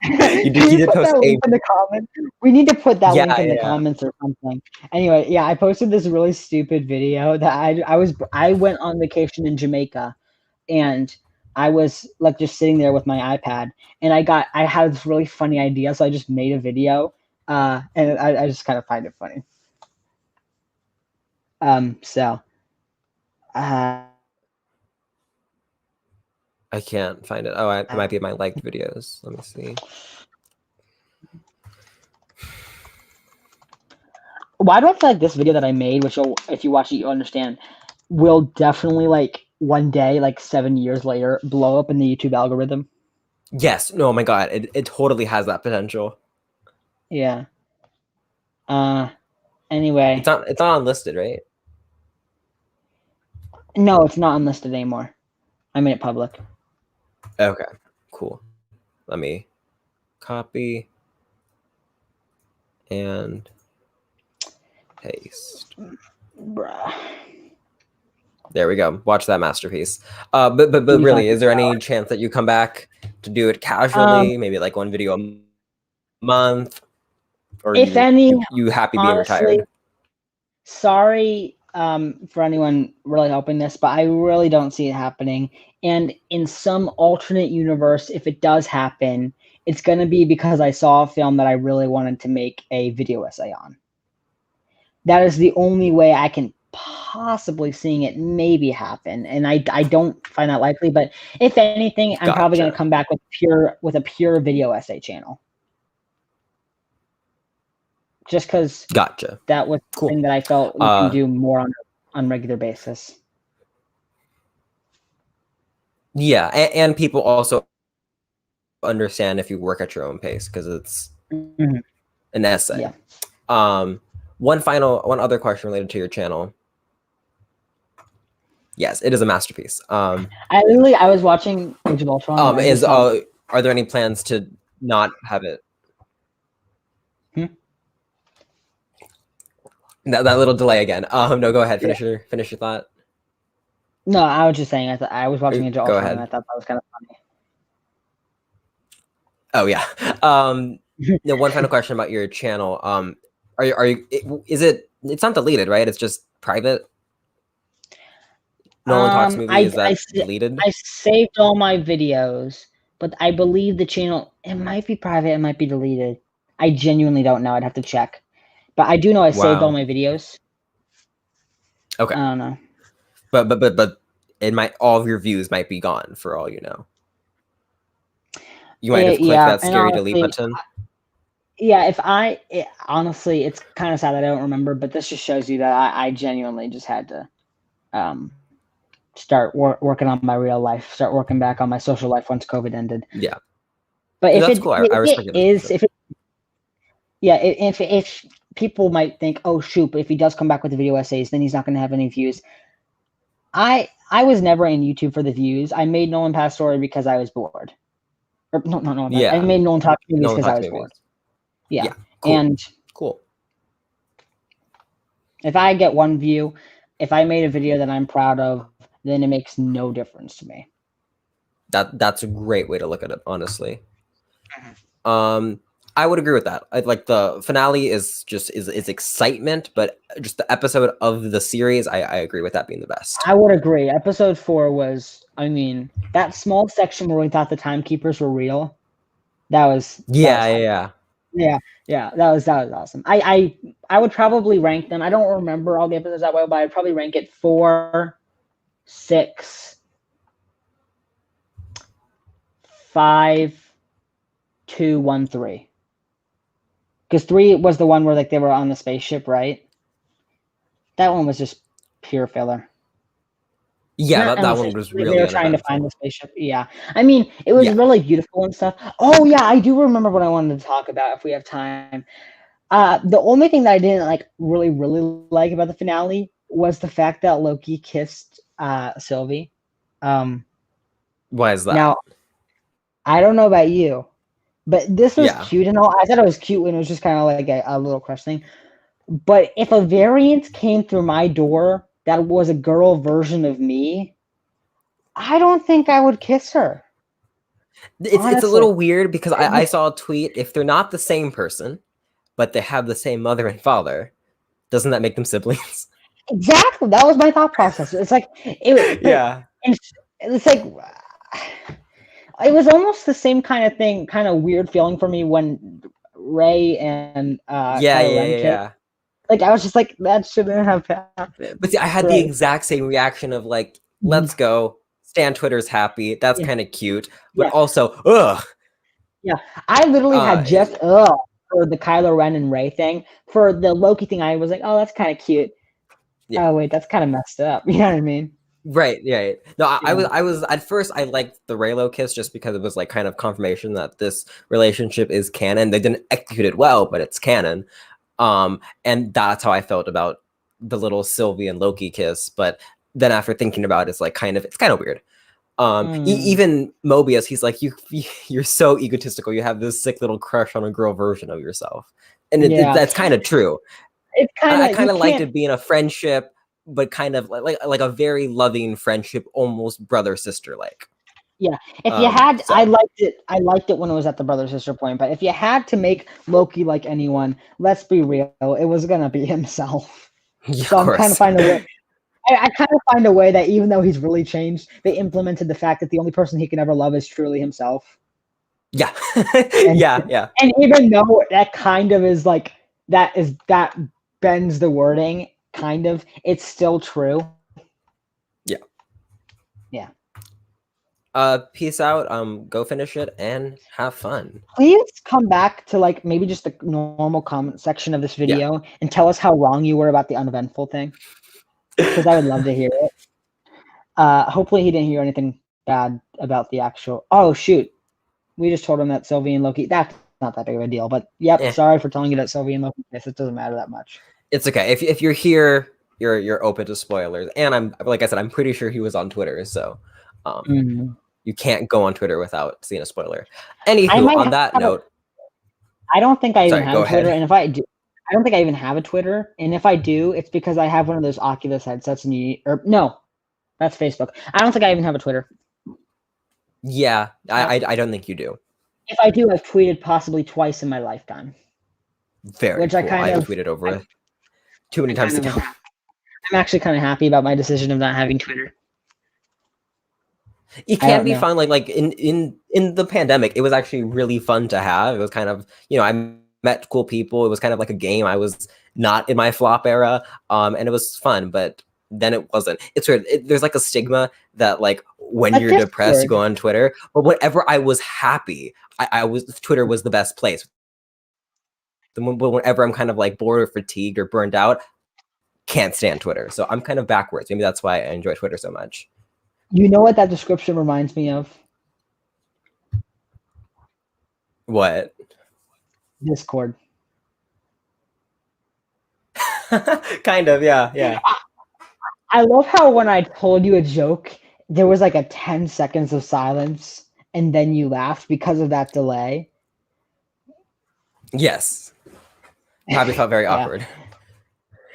You Can we did put post that a link in the comments? We need to put that link yeah, in the yeah. comments or something. Anyway, yeah, I posted this really stupid video that I went on vacation in Jamaica, and I was like just sitting there with my iPad, and I had this really funny idea, so I just made a video, and I just kind of find it funny. So, uh, I can't find it. Oh, it might be my liked videos. Let me see. why do I feel like this video that I made, which if you watch it, you'll understand, will definitely like one day, like 7 years later, blow up in the YouTube algorithm? Yes. No, oh my God. It totally has that potential. Yeah. Anyway, It's not unlisted, right? no, it's not unlisted anymore. I made it public. Okay. Cool. Let me copy and paste. Bruh. There we go. Watch that masterpiece. But You really, got is there any chance that you come back to do it casually? Maybe like one video a month, or If any, you happy being honestly, retired? sorry for anyone really hoping this, but I really don't see it happening. And in some alternate universe, if it does happen, it's going to be because I saw a film that I really wanted to make a video essay on. That is the only way I can possibly seeing it maybe happen, and I don't find that likely. But if anything, I'm probably going to come back with a pure video essay channel, just because that was something that I felt we can do more on regular basis. Yeah, and people also understand if you work at your own pace because it's an essay. Yeah. One other question related to your channel. Yes, it is a masterpiece. I was watching Age of Ultron. Are there any plans to not have it? That little delay again. No, go ahead. Finish your thought. No, I was just saying. I was watching Age of Ultron, ahead. and I thought that was kind of funny. Oh yeah. No, one final question about your channel. Are you? It's not deleted, right? It's just private. Nolan Talks Movie, is that deleted? I saved all my videos, but I believe the channel, it might be private, it might be deleted. I genuinely don't know. I'd have to check. But I do know I saved all my videos. Okay. I don't know. But all of your views might be gone for all you know. You might have clicked that scary delete button. Yeah, honestly, it's kind of sad that I don't remember, but this just shows you that I genuinely just had to start working on my real life, start working back on my social life once COVID ended. Yeah. But if people might think, oh shoot, but if he does come back with the video essays, then he's not going to have any views. I was never in YouTube for the views. I made Nolan Pass Story because I was bored. Or, no. Yeah. I made Nolan Talk Movies because I was bored. Yeah. Cool. And cool. If I get one view, if I made a video that I'm proud of, then it makes no difference to me. That's a great way to look at it, honestly. I would agree with that. Like the finale is excitement, but just the episode of the series, I agree with that being the best. I would agree. Episode 4 was, that small section where we thought the timekeepers were real. That was yeah. That was awesome. I would probably rank them. I don't remember all the episodes that well, but I'd probably rank it 4, 6, 5, 2, 1, 3. Because 3 was the one where like they were on the spaceship, right? That one was just pure filler. Yeah, that one was really. They were trying to find the spaceship. Yeah, it was really beautiful and stuff. Oh yeah, I do remember what I wanted to talk about if we have time. The only thing that I didn't really like about the finale was the fact that Loki kissed Sylvie. Why is that? Now, I don't know about you, but this was cute and all. I thought it was cute when it was just kind of like a little crush thing. But if a variant came through my door that was a girl version of me, I don't think I would kiss her. It's a little weird because I saw a tweet. If they're not the same person, but they have the same mother and father, doesn't that make them siblings? Exactly. That was my thought process. It's like Yeah. It's like it was almost the same kind of thing, kind of weird feeling for me when Ray and Kylo Ren kissed. Like I was just like, that shouldn't have happened. But see, I had the exact same reaction of like, let's go. Stan Twitter's happy. That's kind of cute, but also, ugh. Yeah, I literally had just for the Kylo Ren and Rey thing. For the Loki thing, I was like, oh, that's kind of cute. Yeah. Oh wait, that's kind of messed up. You know what I mean? Right. Yeah. No, I was at first I liked the Reylo kiss just because it was like kind of confirmation that this relationship is canon. They didn't execute it well, but it's canon. And that's how I felt about the little Sylvie and Loki kiss. But then after thinking about it, it's like it's kind of weird. Even Mobius, he's like, you're so egotistical. You have this sick little crush on a girl version of yourself, and that's kind of true. It's I kind of liked it being a friendship, but kind of like a very loving friendship, almost brother sister like. Yeah, if you had, I liked it. I liked it when it was at the brother sister point. But if you had to make Loki like anyone, let's be real, it was gonna be himself. Yeah, so I'm kind of finding a way. I kind of find a way that even though he's really changed, they implemented the fact that the only person he can ever love is truly himself. Yeah, yeah. And even though that kind of is like that bends the wording, kind of, it's still true. Yeah. Yeah. Peace out. Go finish it and have fun. Please come back to like maybe just the normal comment section of this video and tell us how wrong you were about the uneventful thing. Because I would love to hear it. Hopefully he didn't hear anything bad about the actual. Oh shoot, we just told him that Sylvie and Loki. That's not that big of a deal. But sorry for telling you that Sylvie and Loki. It doesn't matter that much. It's okay if you're here. You're open to spoilers, and I'm like I said, I'm pretty sure he was on Twitter, so you can't go on Twitter without seeing a spoiler. Anywho, on that note, I don't think I even have Twitter, and if I do. I don't think I even have a Twitter, and if I do, it's because I have one of those Oculus headsets, no, that's Facebook. I don't think I even have a Twitter. Yeah, I don't think you do. If I do, I've tweeted possibly twice in my lifetime. Very cool. I have tweeted over too many times ago. I'm actually kind of happy about my decision of not having Twitter. It can be fun, like in the pandemic, it was actually really fun to have. It was kind of, I met cool people. It was kind of like a game. I was not in my flop era, and it was fun, but then it wasn't. It's weird. There's like a stigma that like when you're depressed, you go on Twitter. But whenever I was happy, Twitter was the best place. Whenever I'm kind of like bored or fatigued or burned out, can't stand Twitter. So I'm kind of backwards. Maybe that's why I enjoy Twitter so much. You know what that description reminds me of? What? Discord. Kind of, yeah. I love how when I told you a joke, there was like a 10 seconds of silence, and then you laughed because of that delay. Yes. Probably felt very awkward.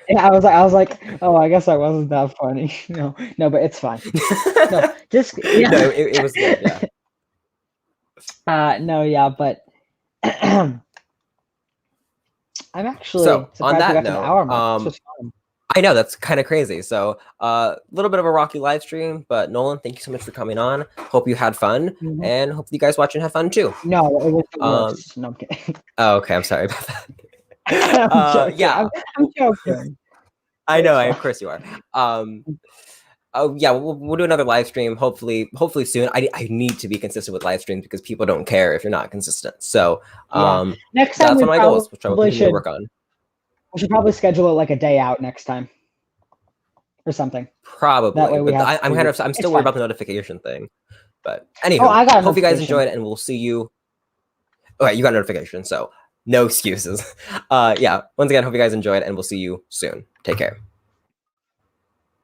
Yeah, I was like, oh, I guess I wasn't that funny. No, but it's fine. No, just yeah. No, it was good. Yeah. But I'm actually surprised on that note. An hour mark. I know that's kind of crazy. So a little bit of a rocky live stream, but Nolan, thank you so much for coming on. Hope you had fun, and hope you guys watching had fun too. No, it was the worst. No, I'm kidding. Oh, okay. I'm sorry about that. I'm joking. I know. Of course you are. Oh yeah, we'll do another live stream. Hopefully soon. I need to be consistent with live streams because people don't care if you're not consistent. So next time that's one of my goals, which I will continue to work on. We should probably schedule it like a day out next time, or something. Probably. That way I'm still worried about the notification thing. But anyway, hope you guys enjoyed it, and we'll see you. All right, you got a notification, so no excuses. Yeah. Once again, hope you guys enjoyed, and we'll see you soon. Take care.